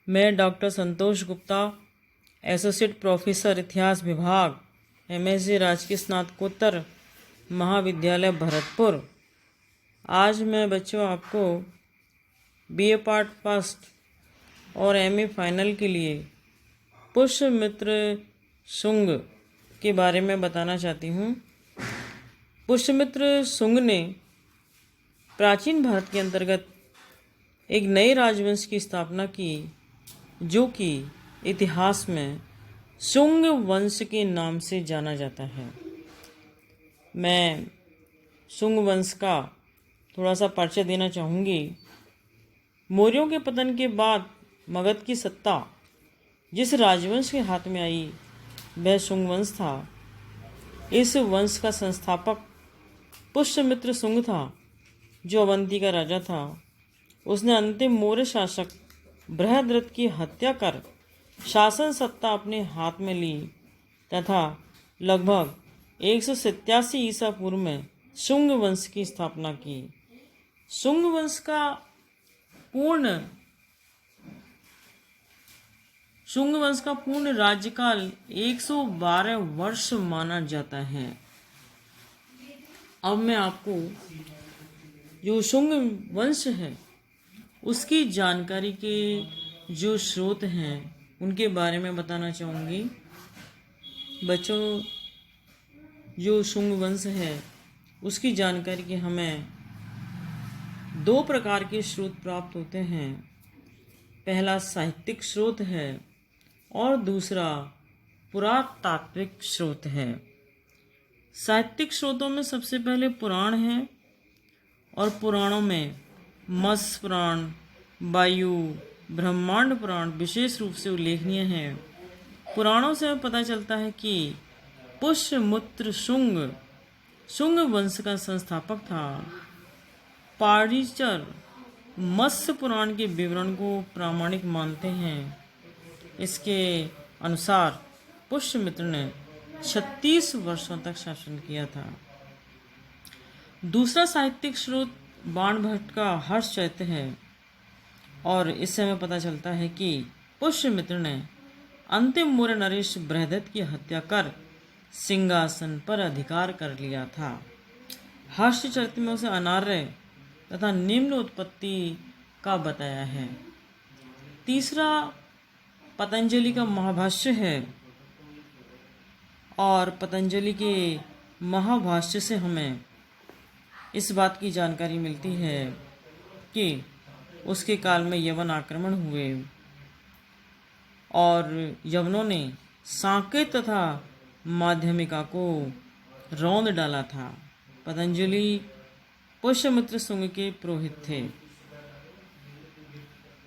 मैं डॉक्टर संतोष Gupta, associate professor इतिहास विभाग, एमएससी राजकीय स्नातकोत्तर महाविद्यालय भरतपुर। आज मैं बच्चों आपको बीए पार्ट फर्स्ट और एमए फाइनल के लिए पुष्यमित्र शुंग के बारे में बताना चाहती हूँ। पुष्यमित्र शुंग ने प्राचीन भारत के अंतर्गत एक नए राजवंश की स्थापना की, जो कि इतिहास में शुंग वंश के नाम से जाना जाता है। मैं शुंग वंश का थोड़ा सा परिचय देना चाहूँगी। मौर्यों के पतन के बाद मगध की सत्ता जिस राजवंश के हाथ में आई वह शुंग वंश था। इस वंश का संस्थापक पुष्यमित्र शुंग था, जो अवंती का राजा था। उसने अंतिम मौर्य शासक बृहद्रथ की हत्या कर शासन सत्ता अपने हाथ में ली तथा लगभग 187 ईसा पूर्व में शुंग वंश की स्थापना की। शुंग वंश का पूर्ण राज्यकाल 112 वर्ष माना जाता है। अब मैं आपको जो शुंग वंश है उसकी जानकारी के जो स्रोत हैं उनके बारे में बताना चाहूँगी। बच्चों, जो शुंग वंश है उसकी जानकारी के हमें दो प्रकार के स्रोत प्राप्त होते हैं। पहला साहित्यिक स्रोत है और दूसरा पुरातात्विक स्रोत है। साहित्यिक स्रोतों में सबसे पहले पुराण है और पुराणों में मत्स्य पुराण, वायु, ब्रह्मांड पुराण विशेष रूप से उल्लेखनीय हैं। पुराणों से पता चलता है कि पुष्यमित्र शुंग वंश का संस्थापक था। पारिचर मत्स्य पुराण के विवरण को प्रामाणिक मानते हैं। इसके अनुसार पुष्यमित्र ने 36 वर्षों तक शासन किया था। दूसरा साहित्यिक स्रोत बाणभट्ट का हर्षचरित है और इससे हमें पता चलता है कि पुष्यमित्र ने अंतिम मौर्य नरेश बृहद्रथ की हत्या कर सिंहासन पर अधिकार कर लिया था। हर्षचरित में उसे अनार्य तथा निम्न उत्पत्ति का बताया है। तीसरा पतंजलि का महाभाष्य है और पतंजलि के महाभाष्य से हमें इस बात की जानकारी मिलती है कि उसके काल में यवन आक्रमण हुए और यवनों ने साकेत तथा माध्यमिका को रौंद डाला था। पतंजलि पुष्यमित्र शुंग के पुरोहित थे।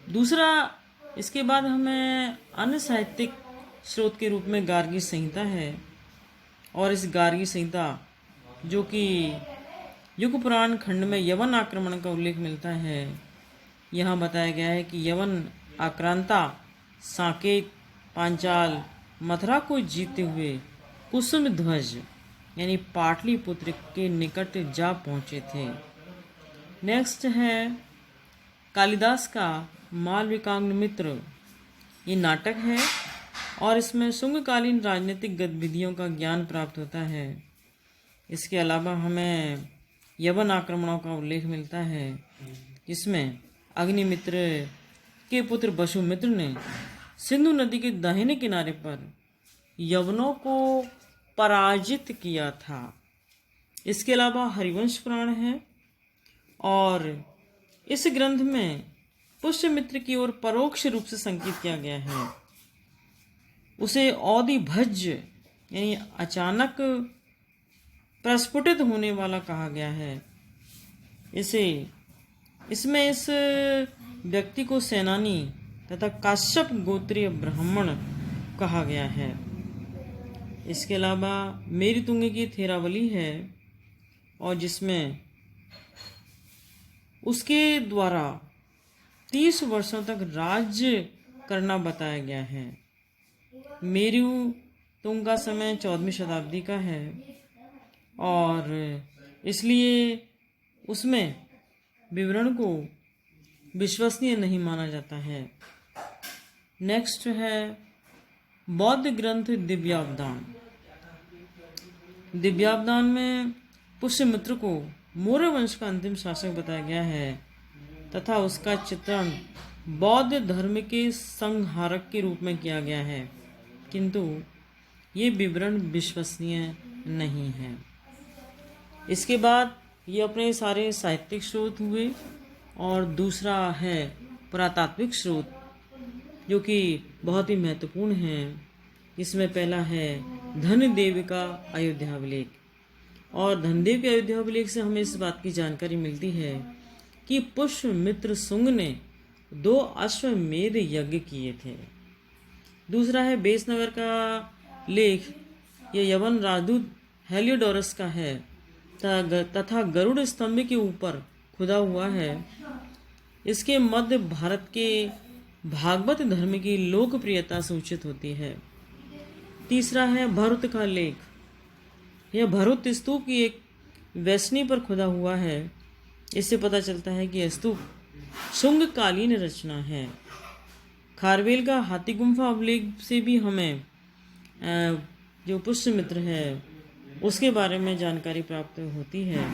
दूसरा, इसके बाद हमें अन्य साहित्यिक स्रोत के रूप में गार्गी संहिता है और इस गार्गी संहिता, जो कि युग पुराण खंड में यवन आक्रमण का उल्लेख मिलता है, यहाँ बताया गया है कि यवन आक्रांता साकेत, पांचाल, मथुरा को जीतते हुए कुसुम ध्वज यानी पाटलिपुत्र के निकट जा पहुँचे थे। नेक्स्ट है कालिदास का मालविकाग्नि मित्र। ये नाटक है और इसमें शुंगकालीन राजनीतिक गतिविधियों का ज्ञान प्राप्त होता है। इसके अलावा हमें यवन आक्रमणों का उल्लेख मिलता है, जिसमें अग्निमित्र के पुत्र वसुमित्र ने सिंधु नदी के दाहिने किनारे पर यवनों को पराजित किया था। इसके अलावा हरिवंश पुराण है और इस ग्रंथ में पुष्यमित्र की ओर परोक्ष रूप से संकेत किया गया है। उसे औदिभज्य यानी अचानक प्रस्फुटित होने वाला कहा गया है। इसमें इस व्यक्ति को सेनानी तथा काश्यप गोत्रीय ब्राह्मण कहा गया है। इसके अलावा मेरुतुंग की थेरावली है और जिसमें उसके द्वारा 30 वर्षों तक राज्य करना बताया गया है। मेरुतुंग का समय 14वीं शताब्दी का है और इसलिए उसमें विवरण को विश्वसनीय नहीं माना जाता है। नेक्स्ट है बौद्ध ग्रंथ दिव्यावदान। दिव्यावदान में पुष्यमित्र को मौर्य वंश का अंतिम शासक बताया गया है तथा उसका चित्रण बौद्ध धर्म के संहारक के रूप में किया गया है, किंतु ये विवरण विश्वसनीय नहीं है। इसके बाद ये अपने सारे साहित्यिक स्रोत हुए और दूसरा है पुरातात्विक स्रोत जो कि बहुत ही महत्वपूर्ण है। इसमें पहला है धनदेव का अयोध्याभिलेख, और धनदेव के अयोध्याभिलेख से हमें इस बात की जानकारी मिलती है कि पुष्यमित्र शुंग ने 2 अश्वमेध यज्ञ किए थे। दूसरा है बेसनगर का लेख, यह यवन राजदूत हेलियोडोरस का है तथा गरुड़ स्तंभ के ऊपर खुदा हुआ है। इसके मध्य भारत के भागवत धर्म की लोकप्रियता सूचित होती है। तीसरा है भरुत का लेख, यह भरुत स्तूप की एक वैष्णी पर खुदा हुआ है। इससे पता चलता है कि यह स्तूप शुंग कालीन रचना है। खारवेल का हाथी गुम्फा अभिलेख से भी हमें जो पुष्यमित्र है उसके बारे में जानकारी प्राप्त होती है,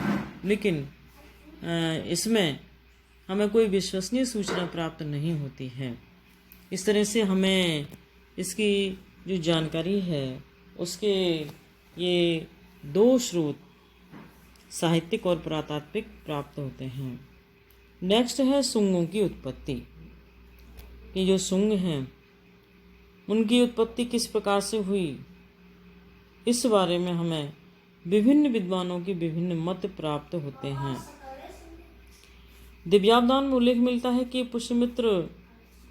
लेकिन इसमें हमें कोई विश्वसनीय सूचना प्राप्त नहीं होती है। इस तरह से हमें इसकी जो जानकारी है उसके ये 2 स्रोत साहित्यिक और पुरातात्विक प्राप्त होते हैं। नेक्स्ट है शुंगों की उत्पत्ति। ये जो शुंग हैं उनकी उत्पत्ति किस प्रकार से हुई, इस बारे में हमें विभिन्न विद्वानों के विभिन्न मत प्राप्त होते हैं। दिव्यावदान में उल्लेख मिलता है कि पुष्यमित्र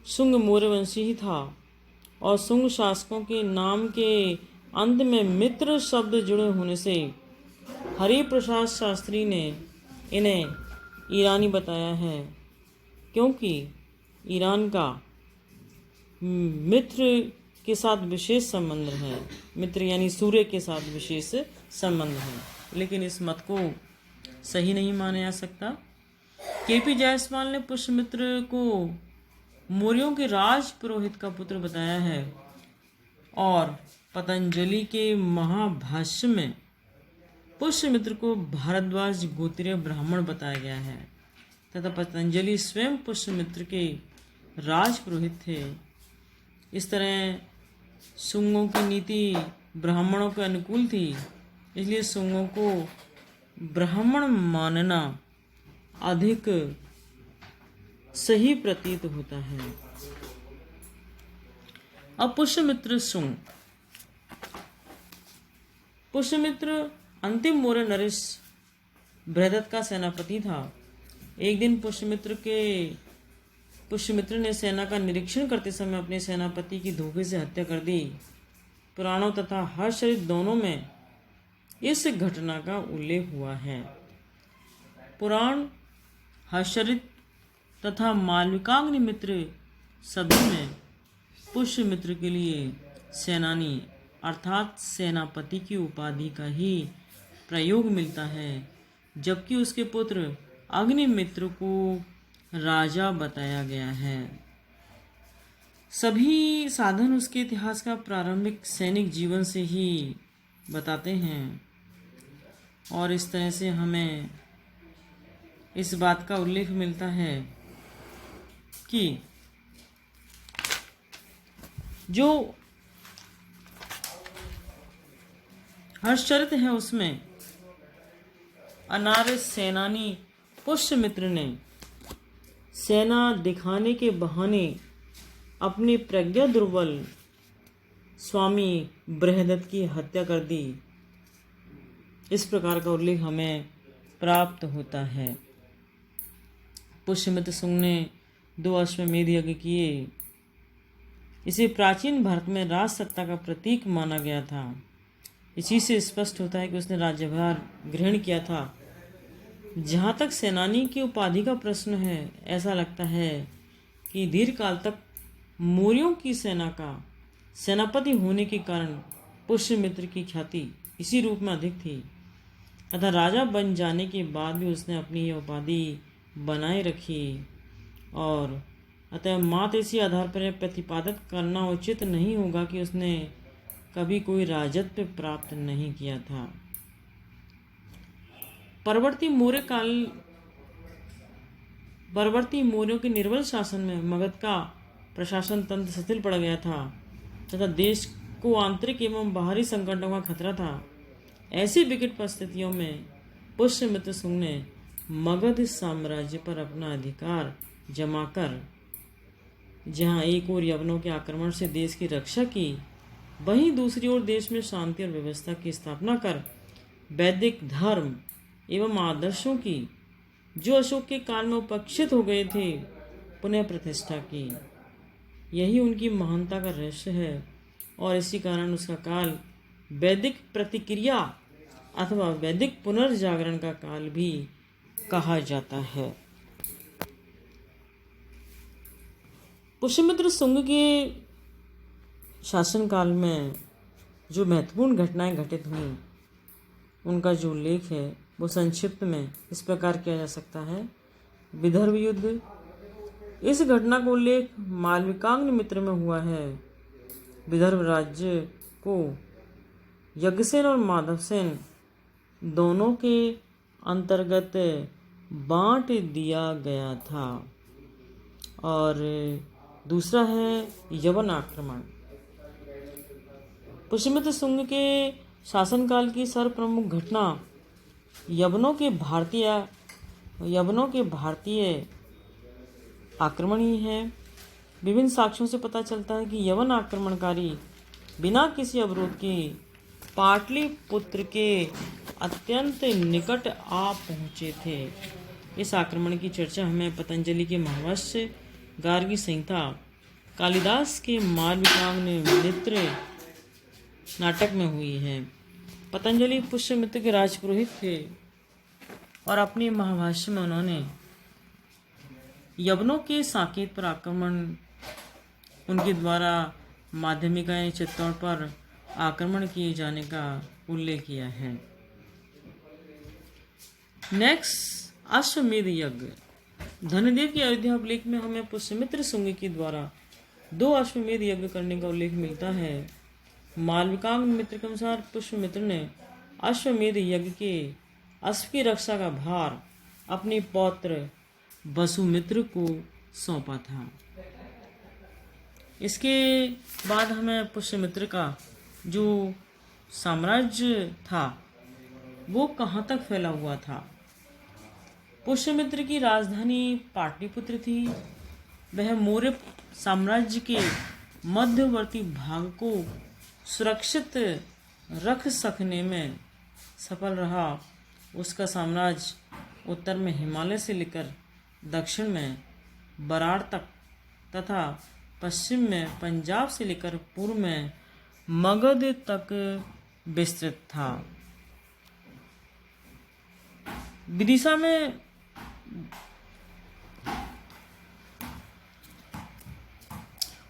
शुंग मौर्यवंशी ही था और शुंग शासकों के नाम के अंत में मित्र शब्द जुड़े होने से हरिप्रसाद शास्त्री ने इन्हें ईरानी बताया है, क्योंकि ईरान का मित्र के साथ विशेष संबंध है। मित्र यानी सूर्य के साथ विशेष संबंध है, लेकिन इस मत को सही नहीं माना जा सकता। केपी जायसवाल ने पुष्यमित्र को मौर्यों के राज पुरोहित का पुत्र बताया है और पतंजलि के महाभाष्य में पुष्यमित्र को भारद्वाज गोत्रीय ब्राह्मण बताया गया है तथा पतंजलि स्वयं पुष्यमित्र के राज पुरोहित थे। इस तरह शुंगों की नीति ब्राह्मणों के अनुकूल थी, इसलिए शुंगों को ब्राह्मण मानना अधिक सही प्रतीत होता है। अब पुष्यमित्र शुंग। पुष्यमित्र अंतिम मौर्य नरेश बृहदत्त का सेनापति था। एक दिन पुष्यमित्र ने सेना का निरीक्षण करते समय अपने सेनापति की धोखे से हत्या कर दी। पुराणों तथा हर्षचरित दोनों में इस घटना का उल्लेख हुआ है। पुराण, हर्षचरित तथा मालविकाग्निमित्र सभी में पुष्यमित्र के लिए सेनानी अर्थात सेनापति की उपाधि का ही प्रयोग मिलता है, जबकि उसके पुत्र अग्निमित्र को राजा बताया गया है। सभी साधन उसके इतिहास का प्रारंभिक सैनिक जीवन से ही बताते हैं और इस तरह से हमें इस बात का उल्लेख मिलता है कि जो हर्षचरित है उसमें अनार्य सेनानी पुष्यमित्र ने सेना दिखाने के बहाने अपनी प्रज्ञा दुर्बल स्वामी बृहदत्त की हत्या कर दी। इस प्रकार का उल्लेख हमें प्राप्त होता है। पुष्यमित्र शुंग ने 2 अश्वमेध यज्ञ किए। इसे प्राचीन भारत में राज सत्ता का प्रतीक माना गया था। इसी से स्पष्ट होता है कि उसने राज्यभार ग्रहण किया था। जहाँ तक सेनानी की उपाधि का प्रश्न है, ऐसा लगता है कि दीर्घकाल तक मौर्यों की सेना का सेनापति होने के कारण पुष्यमित्र की ख्याति इसी रूप में अधिक थी अतः राजा बन जाने के बाद भी उसने अपनी यह उपाधि बनाए रखी और अतः मात्र इसी आधार पर यह प्रतिपादित करना उचित नहीं होगा कि उसने कभी कोई राजत्व प्राप्त नहीं किया था। परवर्ती मौर्यों के निर्बल शासन में मगध का प्रशासन तंत्र शिथिल पड़ गया था तथा देश को आंतरिक एवं बाहरी संकटों का खतरा था। ऐसी विकट परिस्थितियों में पुष्यमित्र सुंग ने मगध साम्राज्य पर अपना अधिकार जमाकर जहां एक ओर यवनों के आक्रमण से देश की रक्षा की, वहीं दूसरी ओर देश में शांति और व्यवस्था की स्थापना कर वैदिक धर्म एवं आदर्शों की, जो अशोक के काल में उपक्षित हो गए थे, पुनः प्रतिष्ठा की। यही उनकी महानता का रहस्य है और इसी कारण उसका काल वैदिक प्रतिक्रिया अथवा वैदिक पुनर्जागरण का काल भी कहा जाता है। पुष्यमित्र शुंग के शासनकाल में जो महत्वपूर्ण घटनाएं घटित हुई, उनका जो उल्लेख है वो संक्षिप्त में इस प्रकार किया जा सकता है। विदर्भ युद्ध, इस घटना का उल्लेख मालविकाग्नि मित्र में हुआ है। विदर्भ राज्य को यज्ञसेन और माधवसेन दोनों के अंतर्गत बांट दिया गया था। और दूसरा है यवन आक्रमण। पुष्यमित्र शुंग के शासनकाल की सर्वप्रमुख घटना यवनों के भारतीय आक्रमण ही है। विभिन्न साक्ष्यों से पता चलता है कि यवन आक्रमणकारी बिना किसी अवरोध के पाटलिपुत्र के अत्यंत निकट आ पहुँचे थे। इस आक्रमण की चर्चा हमें पतंजलि के महाभाष्य, गार्गी संहिता, कालिदास के मालविकाग्नि मित्र नाटक में हुई है। पतंजलि पुष्यमित्र के राजपुरोहित थे और अपने महाभाष्य में उन्होंने यवनों के साकेत पर आक्रमण, उनके द्वारा माध्यमिकाएं चित्तौड़ पर आक्रमण किए जाने का उल्लेख किया है। नेक्स्ट, अश्वमेध यज्ञ। धनदेव की अयोध्या अभिलेख में हमें पुष्यमित्र शुंग के द्वारा 2 अश्वमेध यज्ञ करने का उल्लेख मिलता है। मालविकाग्नि मित्र के अनुसार पुष्यमित्र ने अश्वमेध यज्ञ के अश्व की रक्षा का भार अपने पौत्र वसुमित्र को सौंपा था। इसके बाद हमें पुष्यमित्र का जो साम्राज्य था वो कहाँ तक फैला हुआ था। पुष्यमित्र की राजधानी पाटलिपुत्र थी। वह मौर्य साम्राज्य के मध्यवर्ती भाग को सुरक्षित रख सकने में सफल रहा। उसका साम्राज्य उत्तर में हिमालय से लेकर दक्षिण में बराड़ तक तथा पश्चिम में पंजाब से लेकर पूर्व में मगध तक विस्तृत था। विदिशा में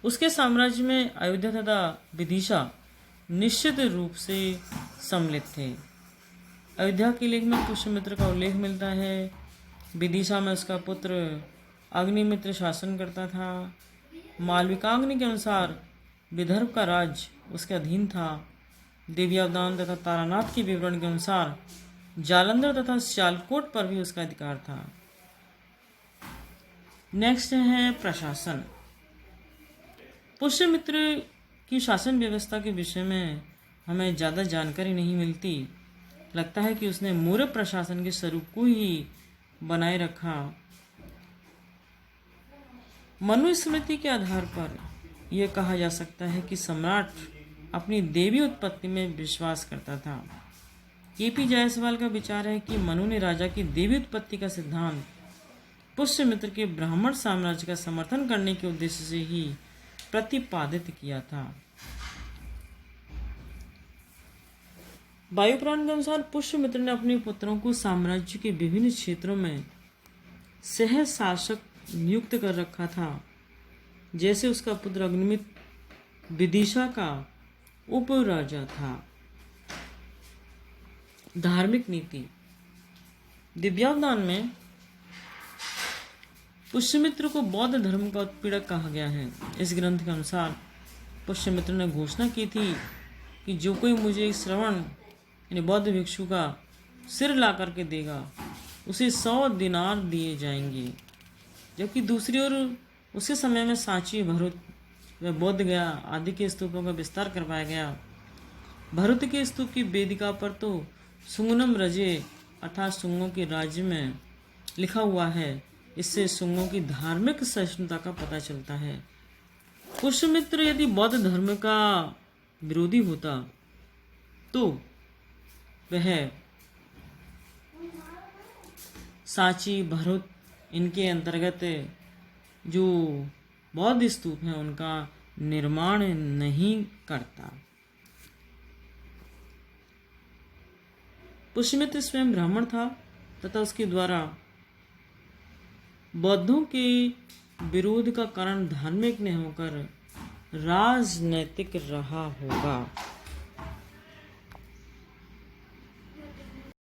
उसके साम्राज्य में अयोध्या तथा विदिशा निश्चित रूप से सम्मिलित थे। अयोध्या के लेख में पुष्यमित्र का उल्लेख मिलता है। विदिशा में उसका पुत्र अग्निमित्र शासन करता था। मालविकाग्नि के अनुसार विदर्भ का राज्य उसके अधीन था। देव्यावदान तथा तारानाथ के विवरण के अनुसार जालंधर तथा सियालकोट पर भी उसका अधिकार था। नेक्स्ट है प्रशासन। पुष्यमित्र की शासन व्यवस्था के विषय में हमें ज़्यादा जानकारी नहीं मिलती। लगता है कि उसने मौर्य प्रशासन के स्वरूप को ही बनाए रखा। मनुस्मृति के आधार पर यह कहा जा सकता है कि सम्राट अपनी देवी उत्पत्ति में विश्वास करता था। के.पी. जायसवाल का विचार है कि मनु ने राजा की देवी उत्पत्ति का सिद्धांत पुष्यमित्र के ब्राह्मण साम्राज्य का समर्थन करने के उद्देश्य से ही प्रतिपादित किया था। वायुपुराण के अनुसार पुष्यमित्र ने अपने पुत्रों को साम्राज्य के विभिन्न क्षेत्रों में सह शासक नियुक्त कर रखा था। जैसे उसका पुत्र अग्निमित्र विदिशा का उपराजा था। धार्मिक नीति। दिव्यावदान में पुष्यमित्र को बौद्ध धर्म का उत्पीड़क कहा गया है। इस ग्रंथ के अनुसार पुष्यमित्र ने घोषणा की थी कि जो कोई मुझे श्रवण यानी बौद्ध भिक्षु का सिर ला करके देगा उसे 100 दिनार दिए जाएंगे। जबकि दूसरी ओर उसी समय में सांची, भरुच व बोध गया आदि के स्तूपों का विस्तार करवाया गया। भरुच के स्तूप की वेदिका पर तो सुंगनम रजे अर्थात सुंगों के राज्य में लिखा हुआ है। इससे सुंगों की धार्मिक सहिष्णुता का पता चलता है। पुष्यमित्र यदि बौद्ध धर्म का विरोधी होता तो वह सांची, भरुच इनके अंतर्गत जो बौद्ध स्तूप हैं उनका निर्माण नहीं करता। पुष्यमित्र स्वयं ब्राह्मण था तथा उसके द्वारा बौद्धों के विरोध का कारण धार्मिक नहीं होकर राजनैतिक रहा होगा।